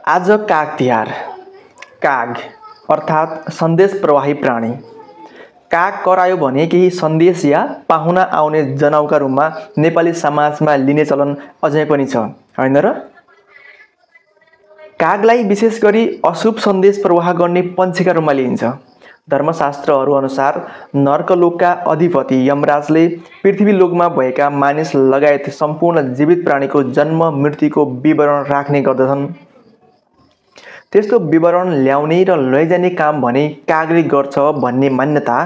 आज काग तिहार। काग अर्थात् सन्देश प्रवाही प्राणी। काग करायो भने केही सन्देश या पाहुना आउने जनाउका रूपमा नेपाली समाजमा लिने चलन अझै पनि छ, हैन र? कागलाई विशेष गरी अशुभ सन्देश प्रवाह गर्ने पन्छीका रूपमा लिइन्छ। धर्मशास्त्रहरू अनुसार नर्कलोकका अधिपति यमराजले पृथ्वी लोकमा भएका मानिस लगायत सम्पूर्ण जीवित प्राणीको जन्म मृत्युको विवरण राख्ने गर्दछन्। त्यस्तो विवरण ल्याउने र लैजाने काम भने कागले गर्छ भन्ने मान्यता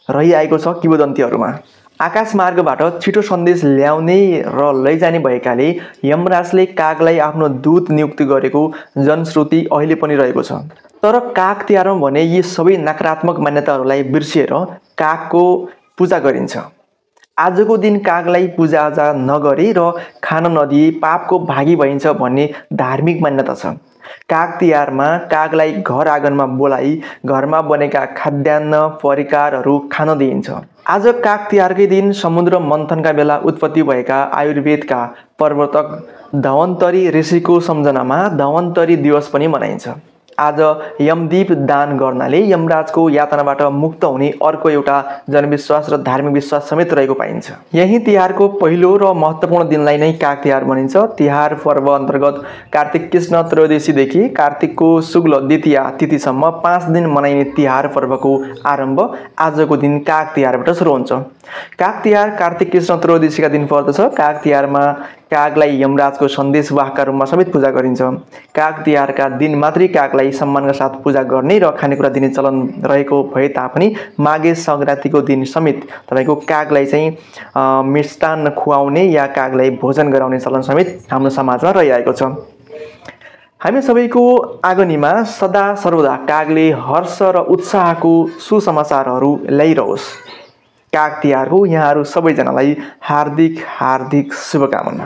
रहिआएको छ किंवदन्तीहरूमा। आकाशमार्गबाट छिटो सन्देश ल्याउने र लैजाने भएकाले यमराजले कागलाई आफ्नो दूत नियुक्त गरेको जनश्रुति अहिले पनि रहेको छ। तर काग तिहारमा भने यी सबै नकारात्मक मान्यताहरूलाई बिर्सिएर कागको पूजा गरिन्छ। आजको दिन कागलाई पूजाआजा नगरे र खान नदिए पापको भागी भइन्छ भन्ने धार्मिक मान्यता छ। काग तिहारमा कागलाई घर आँगनमा बोलाई घरमा बनेका खाद्यान्न परिकारहरू खान दिइन्छ। आज काग तिहारकै दिन समुद्र मन्थनका बेला उत्पत्ति भएका आयुर्वेदका प्रवर्तक धन्वन्तरी ऋषिको सम्झनामा धन्वन्तरी दिवस पनि मनाइन्छ। आज यमदीप दान गर्नाले यमराजको यातनाबाट मुक्त हुने अर्को एउटा जनविश्वास र धार्मिक विश्वास समेत रहेको पाइन्छ। यही तिहारको पहिलो र महत्त्वपूर्ण दिनलाई नै काग तिहार भनिन्छ। तिहार पर्व अन्तर्गत कार्तिक कृष्ण त्रयोदशीदेखि कार्तिकको शुक्ल द्वितीया तिथिसम्म 5 दिन मनाइने तिहार पर्वको आरम्भ आजको दिन काग तिहारबाट सुरु हुन्छ। काग तिहार कार्तिक कृष्ण त्रयोदशीका दिन पर्दछ। काग तिहारमा कागलाई यमराजको सन्देशवाहकका रूपमा समेत पूजा गरिन्छ। काग तिहारका दिन मात्रै कागलाई सम्मानका साथ पूजा गर्ने र खानेकुरा दिने चलन रहेको भए तापनि माघे संक्रान्तिको दिन समेत तपाईको कागलाई चाहिँ मिष्टान्न खुवाउने या कागलाई भोजन गराउने चलन समेत हाम्रो समाजमा रहिआएको छ। हामी सबैको आगनीमा सदा सर्वदा कागले हर्ष र उत्साहको सुसमाचारहरू ल्याइरहोस्। काग तिहारको यहाँहरू सबैजनालाई हार्दिक शुभकामना।